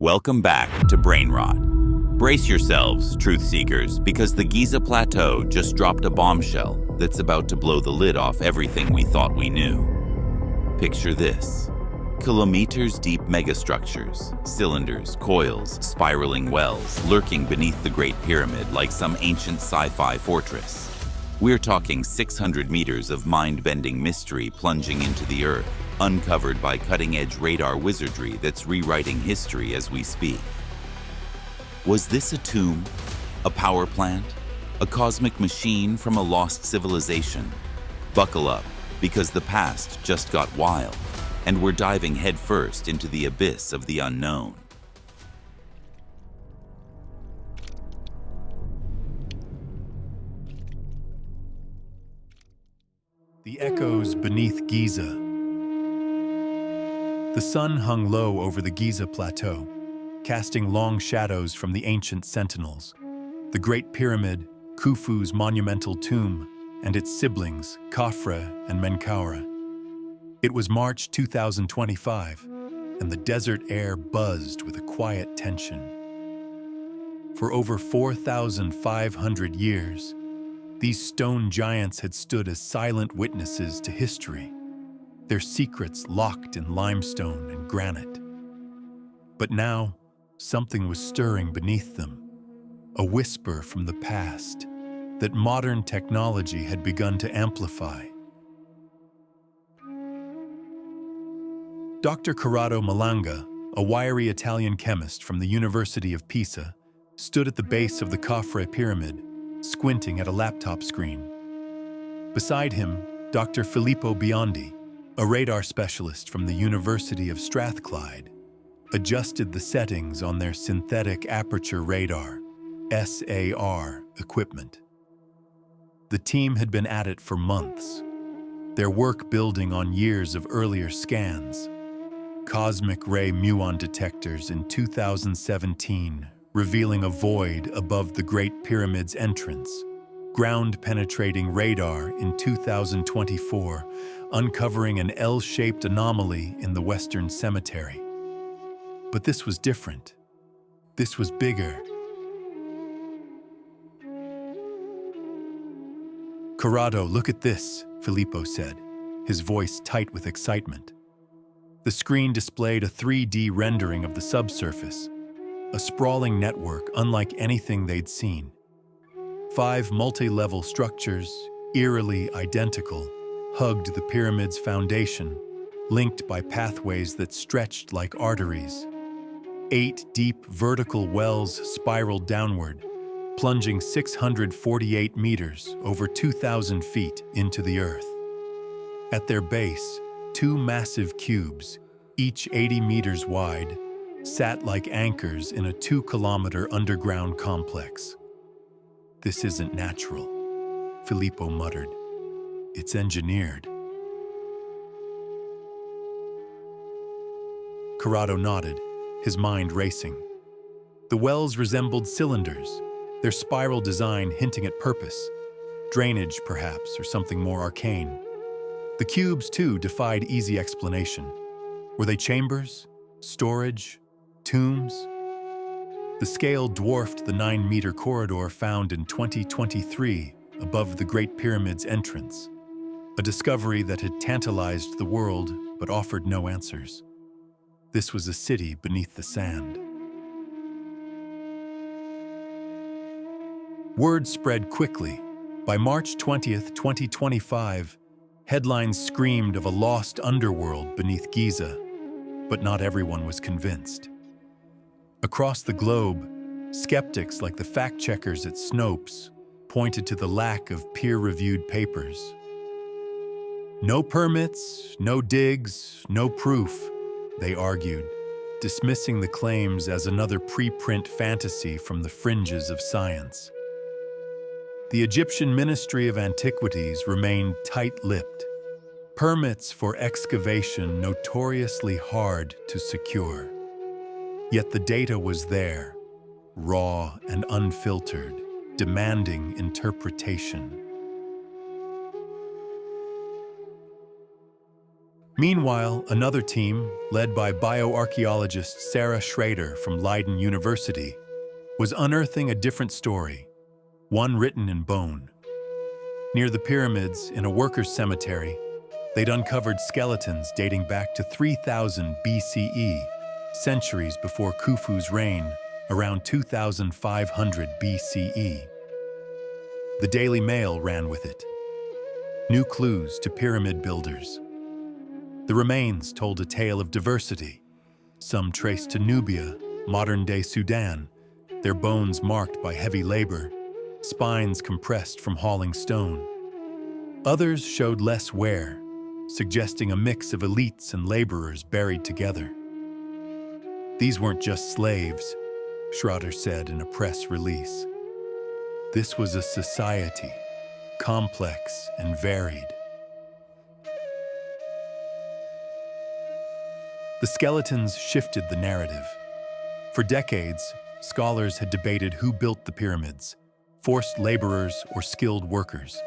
Welcome back to Brain Rot. Brace yourselves, truth seekers, because the Giza Plateau just dropped a bombshell that's about to blow the lid off everything we thought we knew. Picture this. Kilometers deep megastructures, cylinders, coils, spiraling wells, lurking beneath the Great Pyramid like some ancient sci-fi fortress. We're talking 600 meters of mind-bending mystery plunging into the earth, uncovered by cutting-edge radar wizardry that's rewriting history as we speak. Was this a tomb? A power plant? A cosmic machine from a lost civilization? Buckle up, because the past just got wild, and we're diving headfirst into the abyss of the unknown. The echoes beneath Giza. The sun hung low over the Giza Plateau, casting long shadows from the ancient sentinels, the Great Pyramid, Khufu's monumental tomb, and its siblings, Khafre and Menkaure. It was March 2025, and the desert air buzzed with a quiet tension. For over 4,500 years, these stone giants had stood as silent witnesses to history, their secrets locked in limestone and granite. But now, something was stirring beneath them, a whisper from the past that modern technology had begun to amplify. Dr. Corrado Malanga, a wiry Italian chemist from the University of Pisa, stood at the base of the Khafre pyramid, squinting at a laptop screen. Beside him, Dr. Filippo Biondi, a radar specialist from the University of Strathclyde, adjusted the settings on their synthetic aperture radar, SAR, equipment. The team had been at it for months, their work building on years of earlier scans. Cosmic ray muon detectors in 2017, revealing a void above the Great Pyramid's entrance. Ground-penetrating radar in 2024, uncovering an L-shaped anomaly in the Western Cemetery. But this was different. This was bigger. Corrado, look at this, Filippo said, his voice tight with excitement. The screen displayed a 3D rendering of the subsurface, a sprawling network unlike anything they'd seen. 5 multi-level structures, eerily identical, hugged the pyramid's foundation, linked by pathways that stretched like arteries. 8 deep vertical wells spiraled downward, plunging 648 meters, over 2,000 feet, into the earth. At their base, 2 massive cubes, each 80 meters wide, sat like anchors in a 2-kilometer underground complex. "This isn't natural," Filippo muttered. "It's engineered." Corrado nodded, his mind racing. The wells resembled cylinders, their spiral design hinting at purpose, drainage perhaps, or something more arcane. The cubes, too, defied easy explanation. Were they chambers, storage, tombs? The scale dwarfed the 9-meter corridor found in 2023 above the Great Pyramid's entrance, a discovery that had tantalized the world but offered no answers. This was a city beneath the sand. Word spread quickly. By March 20th, 2025, headlines screamed of a lost underworld beneath Giza, but not everyone was convinced. Across the globe, skeptics like the fact-checkers at Snopes pointed to the lack of peer-reviewed papers. No permits, no digs, no proof, they argued, dismissing the claims as another preprint fantasy from the fringes of science. The Egyptian Ministry of Antiquities remained tight-lipped, permits for excavation notoriously hard to secure. Yet the data was there, raw and unfiltered, demanding interpretation. Meanwhile, another team, led by bioarchaeologist Sarah Schrader from Leiden University, was unearthing a different story, one written in bone. Near the pyramids, in a workers' cemetery, they'd uncovered skeletons dating back to 3000 BCE, centuries before Khufu's reign, around 2500 BCE. The Daily Mail ran with it. New clues to pyramid builders. The remains told a tale of diversity, some traced to Nubia, modern-day Sudan, their bones marked by heavy labor, spines compressed from hauling stone. Others showed less wear, suggesting a mix of elites and laborers buried together. These weren't just slaves, Schrader said in a press release. This was a society, complex and varied. The skeletons shifted the narrative. For decades, scholars had debated who built the pyramids, forced laborers or skilled workers.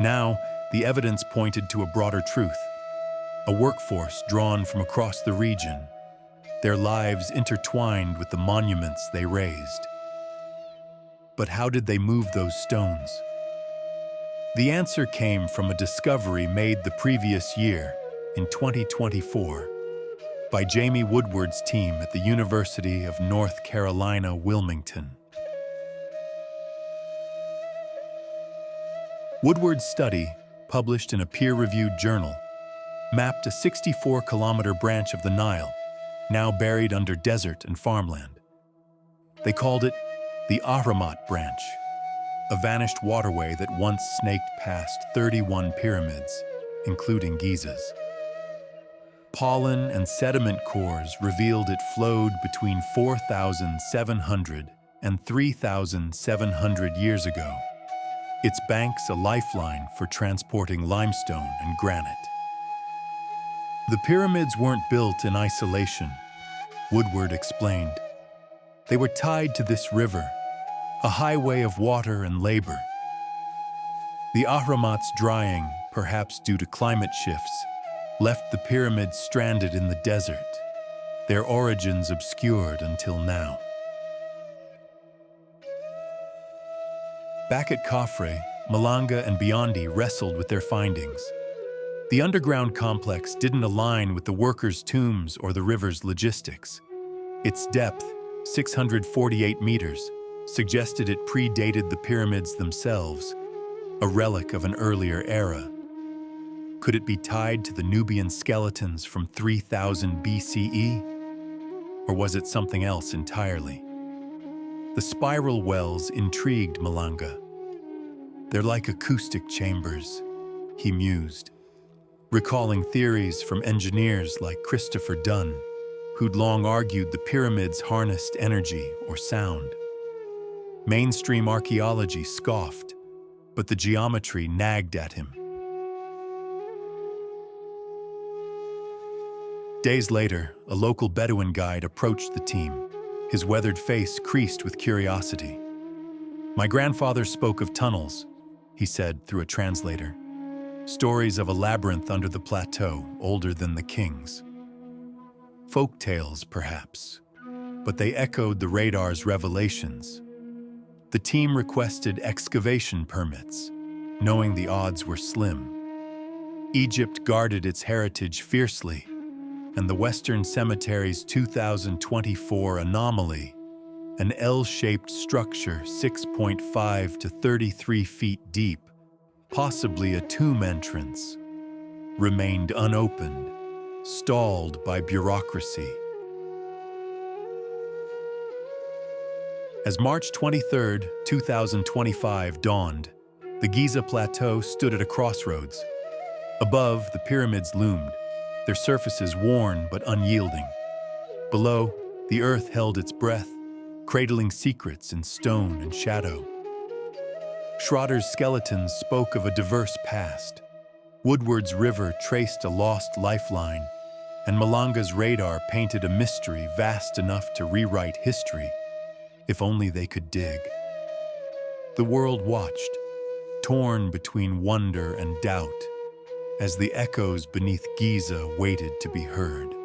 Now, the evidence pointed to a broader truth, a workforce drawn from across the region, their lives intertwined with the monuments they raised. But how did they move those stones? The answer came from a discovery made the previous year, in 2024, by Jamie Woodward's team at the University of North Carolina, Wilmington. Woodward's study, published in a peer-reviewed journal, mapped a 64-kilometer branch of the Nile, now buried under desert and farmland. They called it the Ahrimat Branch, a vanished waterway that once snaked past 31 pyramids, including Giza's. Pollen and sediment cores revealed it flowed between 4,700 and 3,700 years ago, its banks a lifeline for transporting limestone and granite. The pyramids weren't built in isolation, Woodward explained. They were tied to this river, a highway of water and labor. The Ahrimat's drying, perhaps due to climate shifts, left the pyramids stranded in the desert, their origins obscured until now. Back at Khafre, Malanga and Biondi wrestled with their findings. The underground complex didn't align with the workers' tombs or the river's logistics. Its depth, 648 meters, suggested it predated the pyramids themselves, a relic of an earlier era. Could it be tied to the Nubian skeletons from 3000 BCE? Or was it something else entirely? The spiral wells intrigued Malanga. They're like acoustic chambers, he mused, recalling theories from engineers like Christopher Dunn, who'd long argued the pyramids harnessed energy or sound. Mainstream archaeology scoffed, but the geometry nagged at him. Days later, a local Bedouin guide approached the team, his weathered face creased with curiosity. "My grandfather spoke of tunnels," he said through a translator. "Stories of a labyrinth under the plateau, older than the kings. Folk tales, perhaps, but they echoed the radar's revelations. The team requested excavation permits, knowing the odds were slim. Egypt guarded its heritage fiercely, and the Western Cemetery's 2024 anomaly, an L-shaped structure 6.5 to 33 feet deep, possibly a tomb entrance, remained unopened, stalled by bureaucracy. As March 23, 2025 dawned, the Giza Plateau stood at a crossroads. Above, the pyramids loomed, their surfaces worn but unyielding. Below, the earth held its breath, cradling secrets in stone and shadow. Schrader's skeletons spoke of a diverse past. Woodward's river traced a lost lifeline, and Malanga's radar painted a mystery vast enough to rewrite history, if only they could dig. The world watched, torn between wonder and doubt, as the echoes beneath Giza waited to be heard.